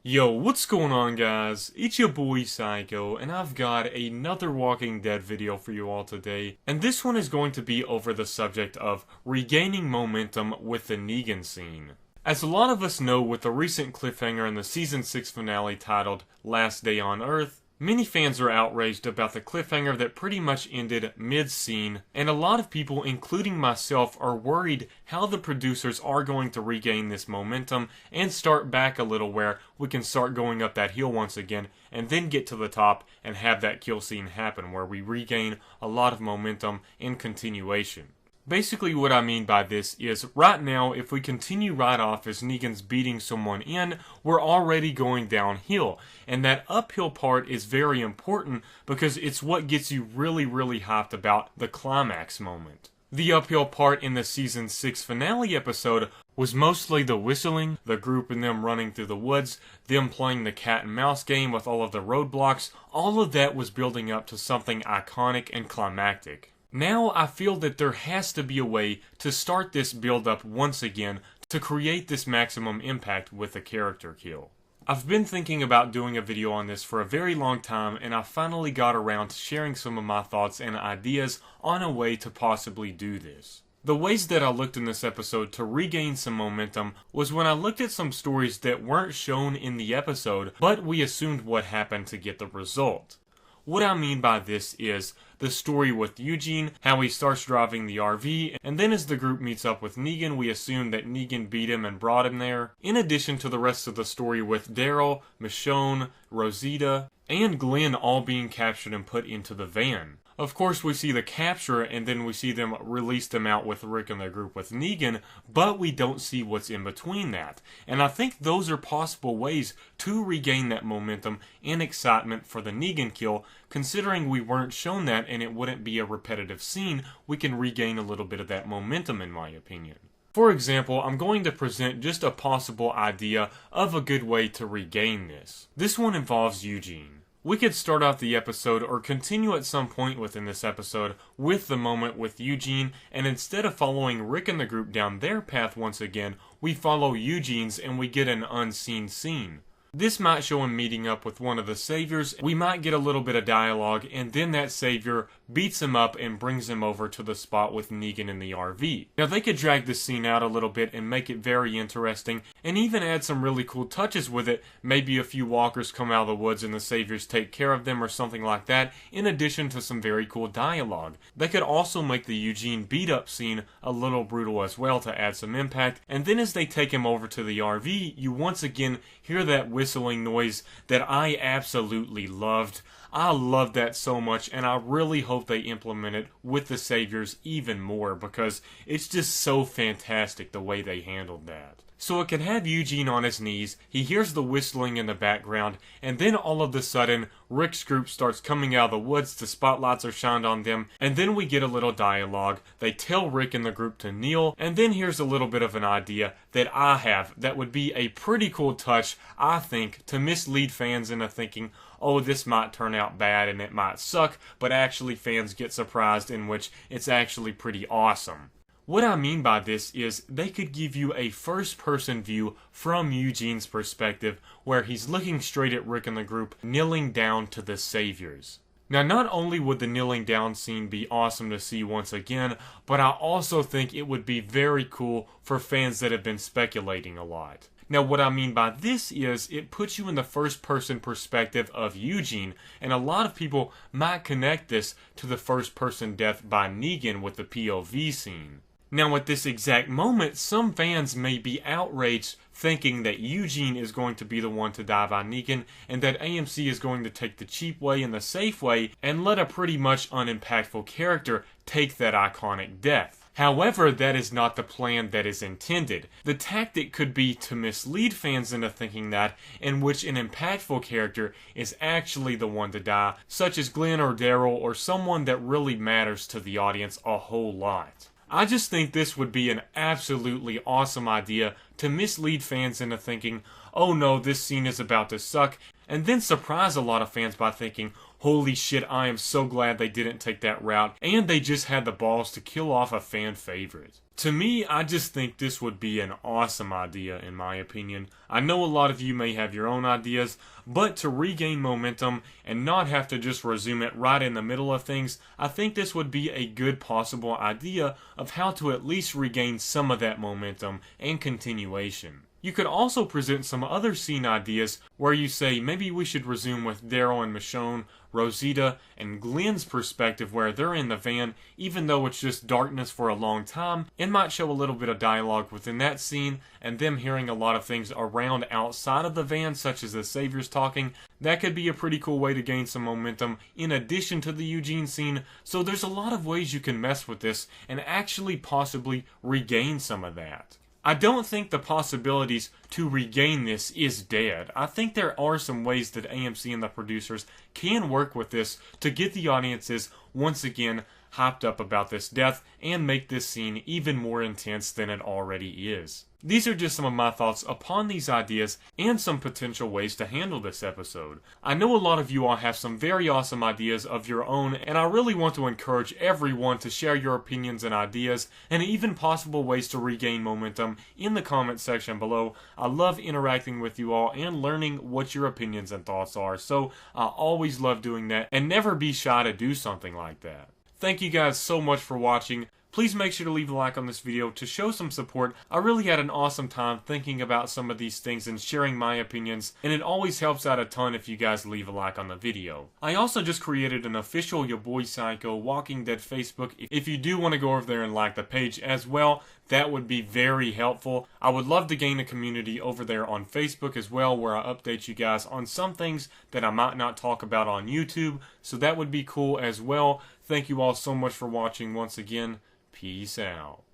Yo, what's going on, guys? It's your boy Psycho, and I've got another Walking Dead video for you all today. And this one is going to be over the subject of regaining momentum with the Negan scene. As a lot of us know, with the recent cliffhanger in the Season 6 finale titled Last Day on Earth, many fans are outraged about the cliffhanger that pretty much ended mid-scene, and a lot of people, including myself, are worried how the producers are going to regain this momentum and start back a little where we can start going up that hill once again and then get to the top and have that kill scene happen where we regain a lot of momentum and continuation. Basically what I mean by this is, right now, if we continue right off as Negan's beating someone in, we're already going downhill. And that uphill part is very important because it's what gets you really hyped about the climax moment. The uphill part in the Season 6 finale episode was mostly the whistling, the group and them running through the woods, them playing the cat and mouse game with all of the roadblocks. All of that was building up to something iconic and climactic. Now I feel that there has to be a way to start this build up once again to create this maximum impact with a character kill. I've been thinking about doing a video on this for a very long time, and I finally got around to sharing some of my thoughts and ideas on a way to possibly do this. The ways that I looked in this episode to regain some momentum was when I looked at some stories that weren't shown in the episode, but we assumed what happened to get the result. What I mean by this is the story with Eugene, how he starts driving the RV, and then as the group meets up with Negan, we assume that Negan beat him and brought him there. In addition to the rest of the story with Daryl, Michonne, Rosita, and Glenn all being captured and put into the van. Of course, we see the capture, and then we see them release them out with Rick and the group with Negan, but we don't see what's in between that. And I think those are possible ways to regain that momentum and excitement for the Negan kill. Considering we weren't shown that and it wouldn't be a repetitive scene, we can regain a little bit of that momentum, in my opinion. For example, I'm going to present just a possible idea of a good way to regain this. This one involves Eugene. We could start out the episode or continue at some point within this episode with the moment with Eugene, and instead of following Rick and the group down their path once again, we follow Eugene's and we get an unseen scene. This might show him meeting up with one of the saviors. We might get a little bit of dialogue, and then that savior beats him up and brings him over to the spot with Negan in the RV. Now they could drag this scene out a little bit and make it very interesting, and even add some really cool touches with it. Maybe a few walkers come out of the woods and the saviors take care of them or something like that, in addition to some very cool dialogue. They could also make the Eugene beat up scene a little brutal as well to add some impact, and then as they take him over to the RV, you once again hear that whistling noise that I absolutely loved. I loved that so much, and I really hope they implement it with the saviors even more, because it's just so fantastic the way they handled that. So it can have Eugene on his knees, he hears the whistling in the background, and then all of a sudden, Rick's group starts coming out of the woods, the spotlights are shined on them, and then we get a little dialogue. They tell Rick and the group to kneel, and then here's a little bit of an idea that I have that would be a pretty cool touch, I think, to mislead fans into thinking, oh, this might turn out bad and it might suck, but actually fans get surprised, in which it's actually pretty awesome. What I mean by this is they could give you a first-person view from Eugene's perspective where he's looking straight at Rick and the group, kneeling down to the saviors. Now, not only would the kneeling down scene be awesome to see once again, but I also think it would be very cool for fans that have been speculating a lot. Now, what I mean by this is it puts you in the first-person perspective of Eugene, and a lot of people might connect this to the first-person death by Negan with the POV scene. Now, at this exact moment, some fans may be outraged thinking that Eugene is going to be the one to die by Negan, and that AMC is going to take the cheap way and the safe way and let a pretty much unimpactful character take that iconic death. However, that is not the plan that is intended. The tactic could be to mislead fans into thinking that, in which an impactful character is actually the one to die, such as Glenn or Daryl or someone that really matters to the audience a whole lot. I just think this would be an absolutely awesome idea to mislead fans into thinking, oh no, this scene is about to suck, and then surprise a lot of fans by thinking, holy shit, I am so glad they didn't take that route, and they just had the balls to kill off a fan favorite. To me, I just think this would be an awesome idea in my opinion. I know a lot of you may have your own ideas, but to regain momentum and not have to just resume it right in the middle of things, I think this would be a good possible idea of how to at least regain some of that momentum and continuation. You could also present some other scene ideas where you say maybe we should resume with Daryl and Michonne, Rosita, and Glenn's perspective where they're in the van, even though it's just darkness for a long time, and might show a little bit of dialogue within that scene, and them hearing a lot of things around outside of the van, such as the Saviors talking. That could be a pretty cool way to gain some momentum in addition to the Eugene scene, so there's a lot of ways you can mess with this and actually possibly regain some of that. I don't think the possibilities to regain this is dead. I think there are some ways that AMC and the producers can work with this to get the audiences once again hyped up about this death and make this scene even more intense than it already is. These are just some of my thoughts upon these ideas and some potential ways to handle this episode. I know a lot of you all have some very awesome ideas of your own, and I really want to encourage everyone to share your opinions and ideas and even possible ways to regain momentum in the comment section below. I love interacting with you all and learning what your opinions and thoughts are, so I always love doing that, and never be shy to do something like that. Thank you guys so much for watching. Please make sure to leave a like on this video to show some support. I really had an awesome time thinking about some of these things and sharing my opinions, and it always helps out a ton if you guys leave a like on the video. I also just created an official Your Boy Psycho Walking Dead Facebook. If you do want to go over there and like the page as well, that would be very helpful. I would love to gain a community over there on Facebook as well, where I update you guys on some things that I might not talk about on YouTube, so that would be cool as well. Thank you all so much for watching once again. Peace out.